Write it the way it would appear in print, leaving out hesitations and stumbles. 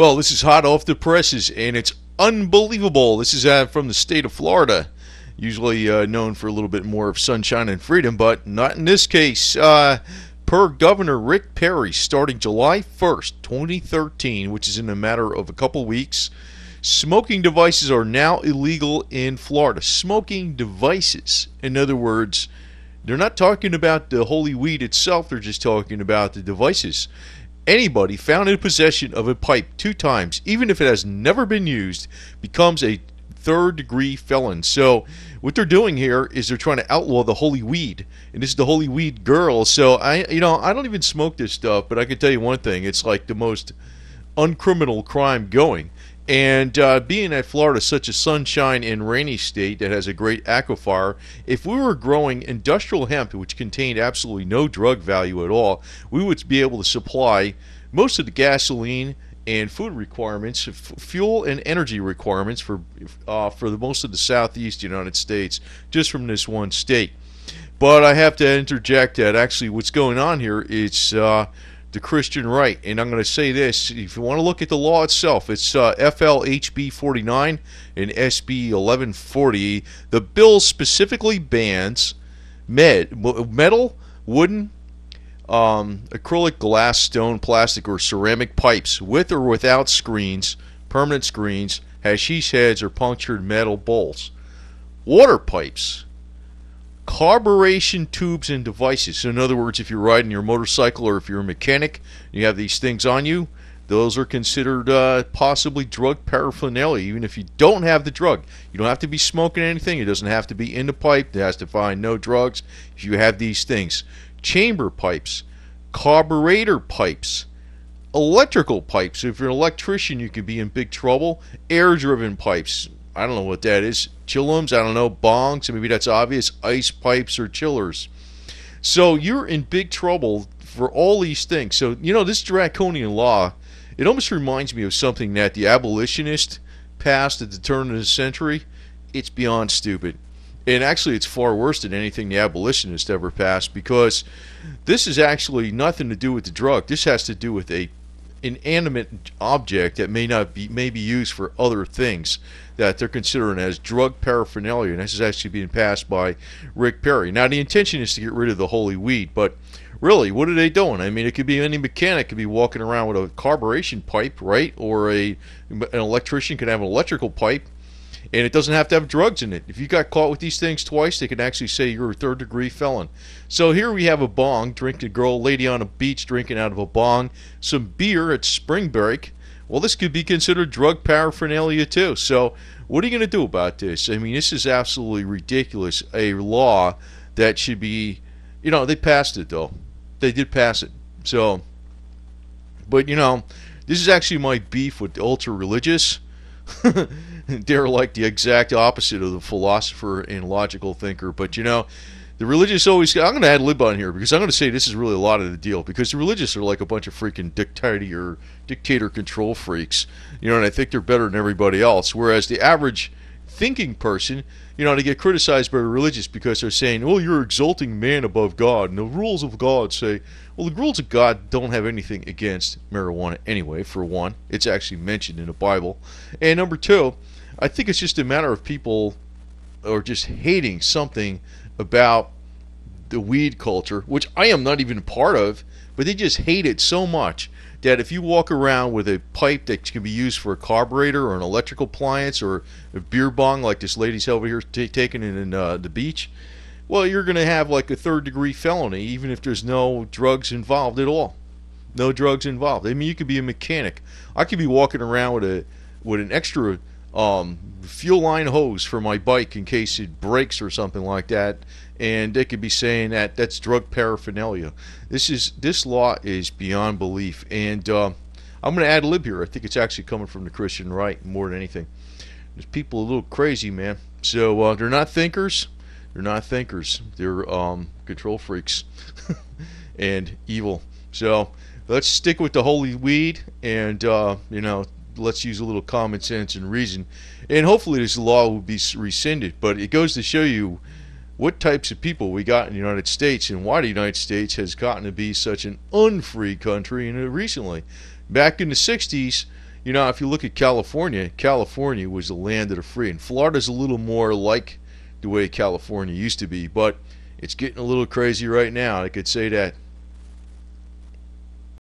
Well, this is hot off the presses, and it's unbelievable. This is from the state of Florida, usually known for a little bit more of sunshine and freedom, but not in this case. Per Governor Rick Perry, starting July 1st, 2013, which is in a matter of a couple weeks, smoking devices are now illegal in Florida. Smoking devices. In other words, they're not talking about the holy weed itself, they're just talking about the devices. Anybody found in possession of a pipe 2 times, even if it has never been used, becomes a third-degree felon. So what they're doing here is they're trying to outlaw the holy weed, and this is the holy weed girl. So I don't even smoke this stuff, but I can tell you one thing: it's like the most uncriminal crime going. And being that Florida is such a sunshine and rainy state that has a great aquifer, if we were growing industrial hemp, which contained absolutely no drug value at all, we would be able to supply most of the gasoline and food requirements, fuel and energy requirements for most of the southeast United States, just from this one state. But I have to interject that actually what's going on here is the Christian right. And I'm going to say this: if you want to look at the law itself, it's FLHB 49 and SB 1140. The bill specifically bans metal, wooden, acrylic, glass, stone, plastic, or ceramic pipes with or without screens, permanent screens, hashish heads, or punctured metal bowls. Water pipes, carburation tubes, and devices. So in other words, if you're riding your motorcycle or if you're a mechanic, you have these things on you, those are considered possibly drug paraphernalia, even if you don't have the drug. You don't have to be smoking anything. It doesn't have to be in the pipe. It has to find no drugs if you have these things. Chamber pipes, carburetor pipes, electrical pipes. If you're an electrician, you could be in big trouble. Air-driven pipes. I don't know what that is. Chillums, I don't know. Bongs, maybe that's obvious. Ice pipes or chillers. So you're in big trouble for all these things. So, this draconian law, it almost reminds me of something that the abolitionists passed at the turn of the century. It's beyond stupid. And actually, it's far worse than anything the abolitionists ever passed, because this is actually nothing to do with the drug. This has to do with an inanimate object that may be used for other things that they're considering as drug paraphernalia, and this is actually being passed by Rick Perry. Now, the intention is to get rid of the holy weed, but really, what are they doing? I mean, it could be any mechanic could be walking around with a carburation pipe, right? Or an electrician could have an electrical pipe, and it doesn't have to have drugs in it. If you got caught with these things twice, they can actually say you're a third-degree felon. So here we have a bong, lady on a beach drinking out of a bong, some beer at spring break. Well, this could be considered drug paraphernalia too. So what are you going to do about this? I mean, this is absolutely ridiculous. A law that should be, they passed it though. They did pass it. So, but this is actually my beef with the ultra-religious. They're like the exact opposite of the philosopher and logical thinker. But the religious always, I'm going to ad-lib on here because I'm going to say this is really a lot of the deal, because the religious are like a bunch of freaking dictator control freaks, and I think they're better than everybody else, whereas the average thinking person, they get criticized by the religious because they're saying, well, you're exalting man above God, and the rules of God say, well, the rules of God don't have anything against marijuana anyway. For one, it's actually mentioned in the Bible, and number two, I think it's just a matter of people are just hating something about the weed culture, which I am not even a part of, but they just hate it so much that if you walk around with a pipe that can be used for a carburetor or an electrical appliance or a beer bong like this lady's over here taking it in the beach, well, you're going to have like a third-degree felony, even if there's no drugs involved at all. No drugs involved. I mean, you could be a mechanic. I could be walking around with an extra fuel line hose for my bike in case it breaks or something like that, and they could be saying that that's drug paraphernalia. This law is beyond belief, and I'm going to ad lib here. I think it's actually coming from the Christian right more than anything. There's people a little crazy, man. So they're not thinkers. They're not thinkers. They're control freaks and evil. So let's stick with the holy weed, and let's use a little common sense and reason, and hopefully this law will be rescinded. But it goes to show you what types of people we got in the United States and why the United States has gotten to be such an unfree country recently. Back in the 60s, You know, if you look at California, California was the land of the free, and Florida's a little more like the way California used to be, but it's getting a little crazy right now. I could say that.